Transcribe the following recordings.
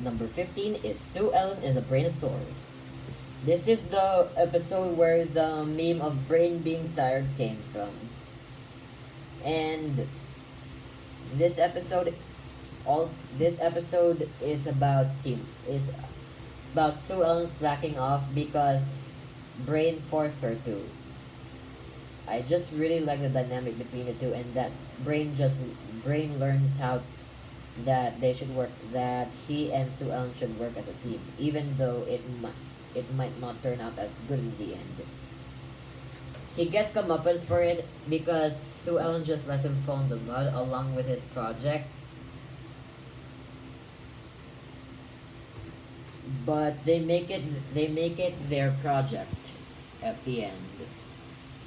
Number 15 is Sue Ellen and the Brainosaurus. This is the episode where the meme of Brain being tired came from. And this episode this episode is about Sue Ellen slacking off because Brain forced her to. I just really like the dynamic between the two, and that Brain learns how that they should work that he and Sue Ellen should work as a team, even though it might not turn out as good in the end. He gets comeuppance for it because Sue Ellen just lets him fall in the mud along with his project, but they make it their project at the end.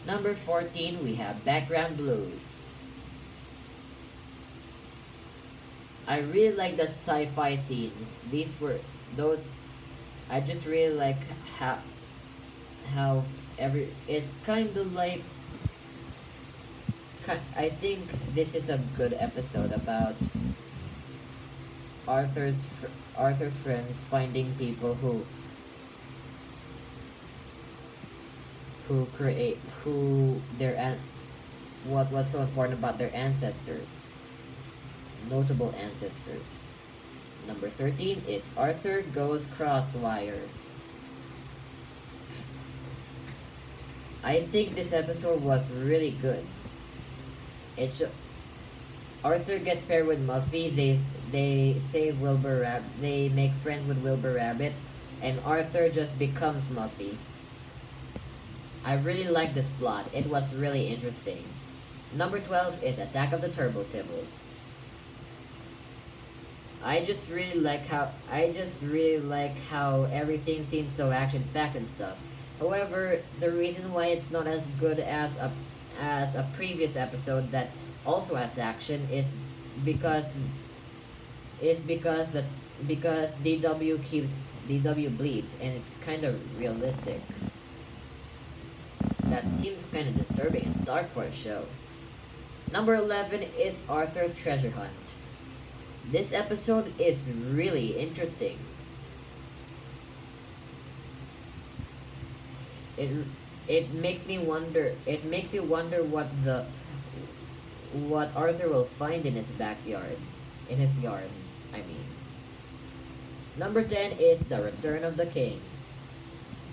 Number 14, we have Background Blues. I really like the sci-fi scenes. These were those. I just really like how every it's kind of like. I think this is a good episode about Arthur's friends finding people who create who their what was so important about their ancestors, notable ancestors. Number 13 is Arthur Goes Crosswire. I think this episode was really good. It's Arthur gets paired with Muffy. They save Wilbur Rabbit. They make friends with Wilbur Rabbit, and Arthur just becomes Muffy. I really like this plot. It was really interesting. Number 12 is Attack of the Turbo Tibbles. I just really like how everything seems so action packed and stuff. However, the reason why it's not as good as a previous episode that also has action because is because DW bleeds, and it's kind of realistic. That seems kind of disturbing and dark for a show. Number 11 is Arthur's Treasure Hunt. This episode is really interesting. It it makes me wonder. It makes you wonder what Arthur will find in his backyard, in his yard. I mean. Number 10 is The Return of the King.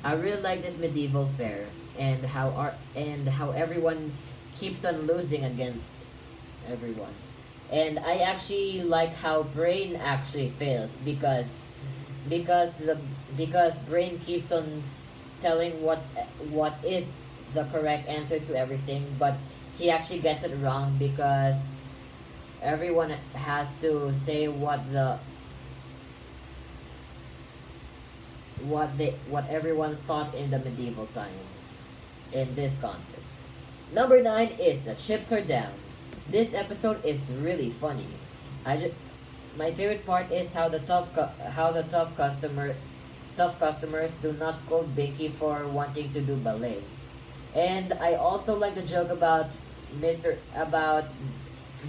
I really like this medieval fair and how everyone keeps on losing against everyone. And I actually like how Brain actually fails because the because Brain keeps on telling what is the correct answer to everything, but he actually gets it wrong because everyone has to say what everyone thought in the medieval times in this contest. Number 9 is The Chips Are Down. This episode is really funny. I just My favorite part is how the tough customers do not scold Binky for wanting to do ballet. And I also like the joke about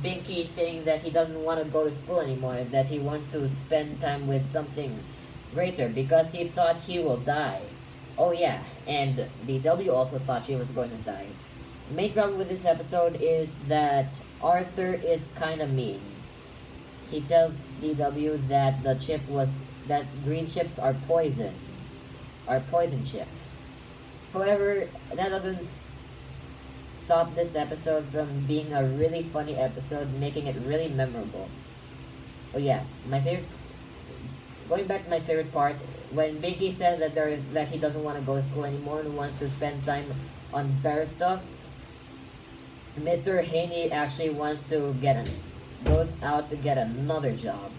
Binky saying that he doesn't want to go to school anymore, that he wants to spend time with something greater because he thought he will die. Oh yeah, and DW also thought she was going to die. The main problem with this episode is that Arthur is kind of mean. He tells DW that that green chips are poison chips. However, that doesn't stop this episode from being a really funny episode, making it really memorable. Oh yeah, my favorite. Going back to my favorite part, when Binky says that he doesn't want to go to school anymore and wants to spend time on bear stuff, Mr. Haney actually goes out to get another job,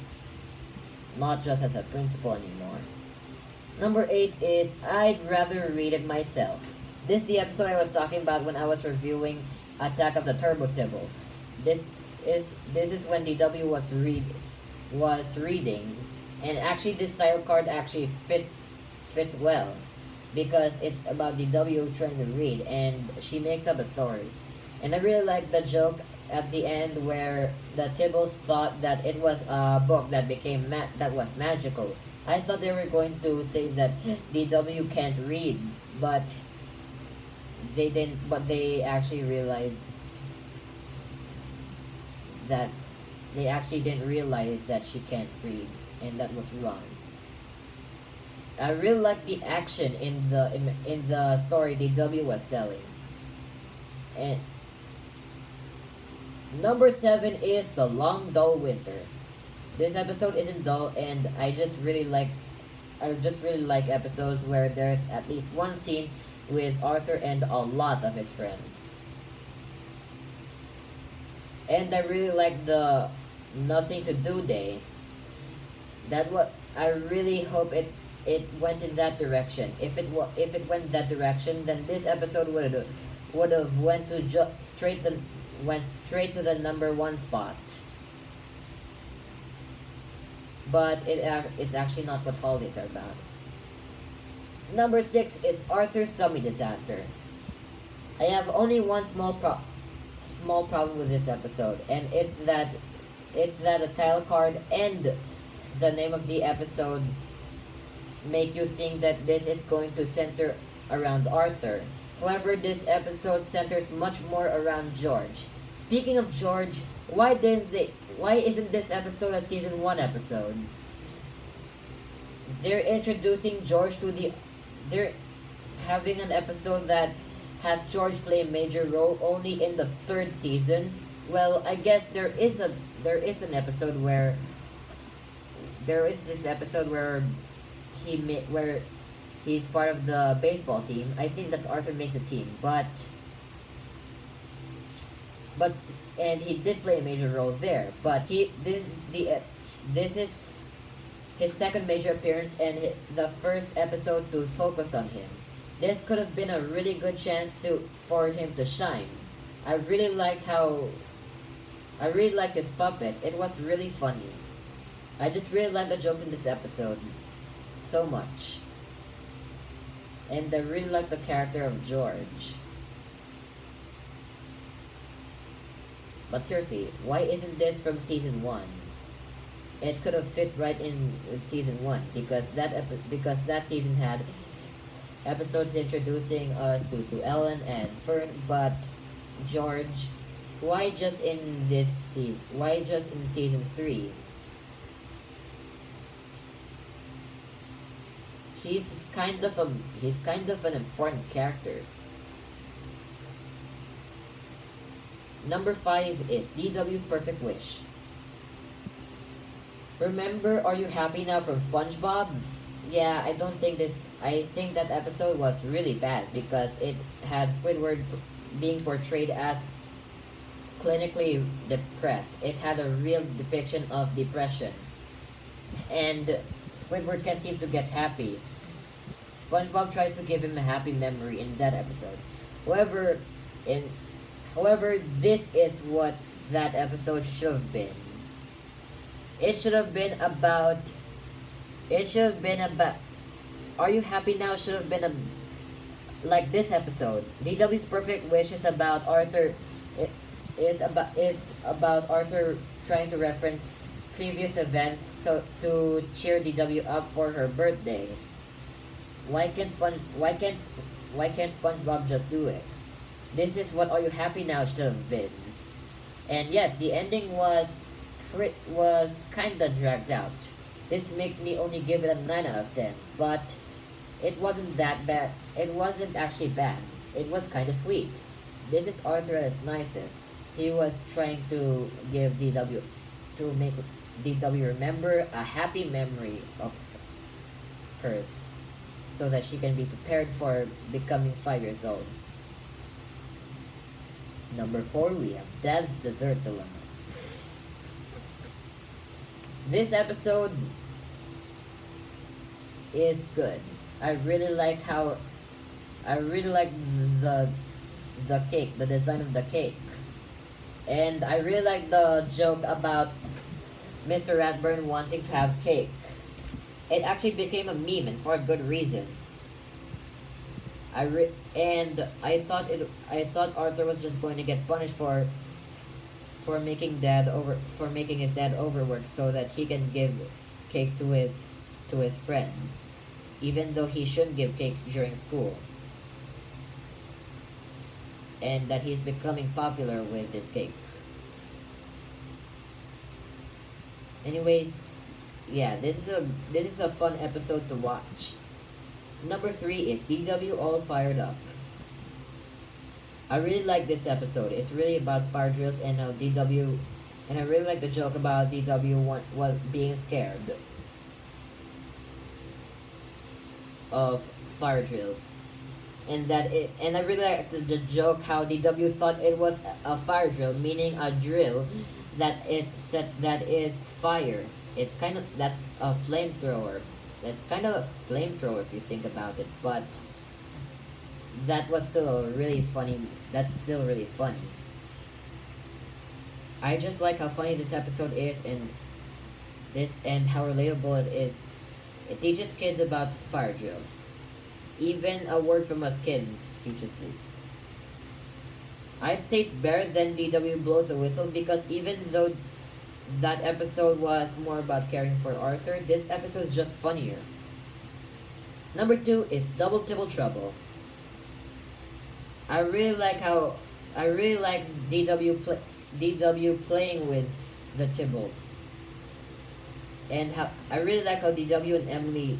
not just as a principal anymore. Number 8 is I'd Rather Read It Myself. This is the episode I was talking about when I was reviewing Attack of the Turbo Tibbles. This is when DW was reading, and actually this title card actually fits well because it's about DW trying to read and she makes up a story. And I really like the joke at the end where the Tibbles thought that it was a book that became that was magical. I thought they were going to say that DW can't read, but they didn't. But they actually realized that they actually didn't realize that she can't read, and that was wrong. I really like the action in the story DW was telling. And number 7 is The Long Dull Winter. This episode isn't dull, and I just really like episodes where there's at least one scene with Arthur and a lot of his friends. And I really like the Nothing to Do Day. That what I really hope it went in that direction. If it went that direction, then this episode would have went straight to the number 1 spot. But it's actually not what holidays are about. Number 6 is Arthur's Dummy Disaster. I have only one small problem with this episode, and it's that the title card and the name of the episode make you think that this is going to center around Arthur. However, this episode centers much more around George. Speaking of George, why isn't this episode a season 1 episode? They're introducing George to they're having an episode that has George play a major role only in the 3rd season. Well, I guess there is an episode where there is this episode where where he's part of the baseball team. I think that's Arthur Makes a Team, but and he did play a major role there. But this is his second major appearance and the first episode to focus on him. This could have been a really good chance for him to shine. I really liked his puppet. It was really funny. I just really liked the jokes in this episode so much. And I really like the character of George. But seriously, why isn't this from season 1? It could have fit right in with season 1 because that season had episodes introducing us to Sue Ellen and Fern, but George, why just in this season? Why just in season 3? He's kind of an important character. Number 5 is DW's Perfect Wish. Remember Are You Happy Now from SpongeBob? Yeah, I think that episode was really bad because it had Squidward being portrayed as clinically depressed. It had a real depiction of depression. And Squidward can't seem to get happy. SpongeBob tries to give him a happy memory in that episode. However, this is what that episode should have been. It should have been about. Are You Happy Now should have been like this episode. DW's Perfect Wish is about Arthur. It is about Arthur trying to reference previous events so to cheer DW up for her birthday. Why can't SpongeBob just do it? This is what Are You Happy Now should have been. And yes, the ending was kinda dragged out. This makes me only give it a 9 out of 10, but it wasn't that bad. It wasn't actually bad. It was kinda sweet. This is Arthur at his nicest. He was trying to make DW remember a happy memory of hers so that she can be prepared for becoming 5 years old. Number 4, we have Dad's Dessert Dilemma. This episode is good. I really like the cake, the design of the cake. And I really like the joke about Mr. Ratburn wanting to have cake. It actually became a meme, and for a good reason. I thought Arthur was just going to get punished for making his dad overwork so that he can give cake to his friends, even though he shouldn't give cake during school, and that he's becoming popular with this cake. Anyways, yeah, this is a fun episode to watch. Number three is DW All Fired Up. I really like this episode. It's really about fire drills and how DW, and I really like the joke about DW being scared of fire drills, and I really like the joke how DW thought it was a fire drill, meaning a drill that is fire. It's kind of that's a flamethrower. It's kind of a flamethrower if you think about it, but that was still a really funny. That's still really funny. I just like how funny this episode is, and how relatable it is. It teaches kids about fire drills. Even a word from us kids teaches this. I'd say it's better than DW blows a whistle because even though that episode was more about caring for Arthur, this episode is just funnier. Number two is Double Tibble Trouble. I really like DW playing with the Tibbles, and how I really like how DW and Emily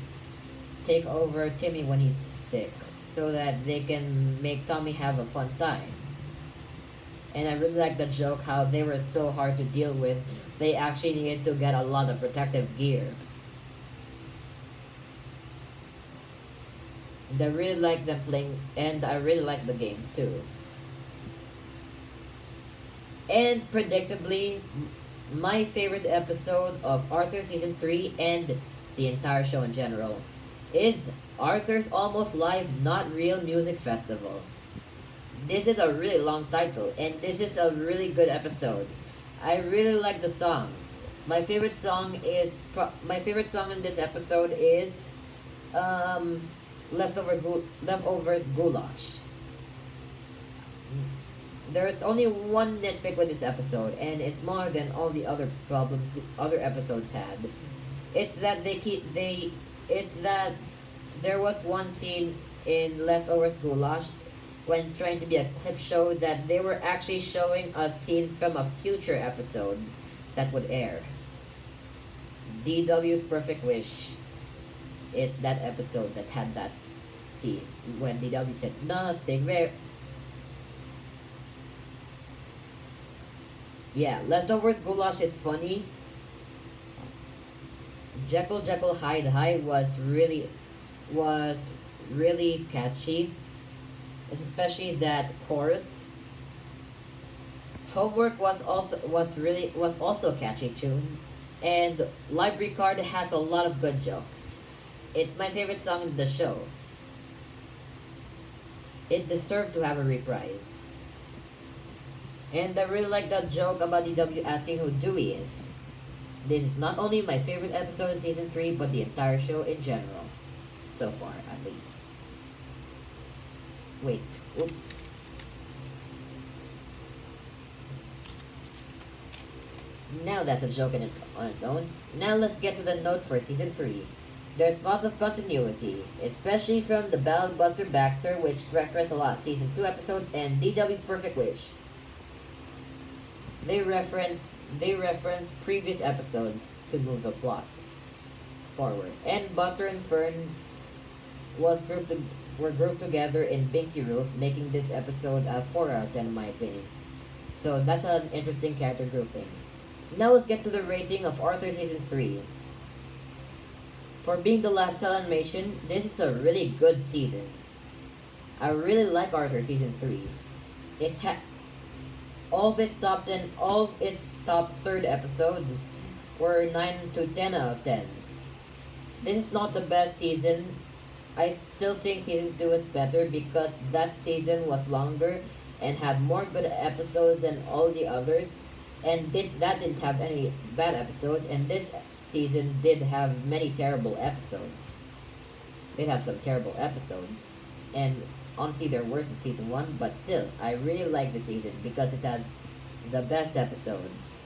take over Timmy when he's sick, so that they can make Tommy have a fun time. And I really like the joke how they were so hard to deal with. They actually needed to get a lot of protective gear. And I really like them playing, and I really like the games too. And predictably, my favorite episode of Arthur Season 3 and the entire show in general is Arthur's Almost Live Not Real Music Festival. This is a really long title, and this is a really good episode. I really like the songs. My favorite song in this episode is um Leftovers Goulash. There's only one nitpick with this episode, and it's more than all the other problems other episodes had. It's that it's that there was one scene in Leftovers Goulash when it's trying to be a clip show that they were actually showing a scene from a future episode that would air. DW's Perfect Wish is that episode that had that scene when DW said nothing rare. Yeah, Leftovers Goulash is funny. Jekyll Hyde Hyde was really catchy, especially that chorus. Homework was also catchy too, and Library Card has a lot of good jokes. It's my favorite song in the show. It deserved to have a reprise. And I really like that joke about DW asking who Dewey is. This is not only my favorite episode of season 3, but the entire show in general. So far, at least. Wait, oops. Now that's a joke on its own. Now let's get to the notes for season 3. There's lots of continuity, especially from the Ballad Buster Baxter, which reference a lot season 2 episodes, and DW's Perfect Wish. They reference previous episodes to move the plot forward. And Buster and Fern were grouped together in Binky Rules, making this episode a 4 out of 10 in my opinion. So that's an interesting character grouping. Now let's get to the rating of Arthur Season 3. For being the last cell animation, this is a really good season. I really like Arthur Season 3. It had all of its top third episodes were 9 to 10 out of 10s. This is not the best season. I still think season 2 is better because that season was longer and had more good episodes than all the others, and that didn't have any bad episodes, and this season did have many terrible episodes. It have some terrible episodes, and honestly they're worse than season 1, but still, I really like the season because the best episodes.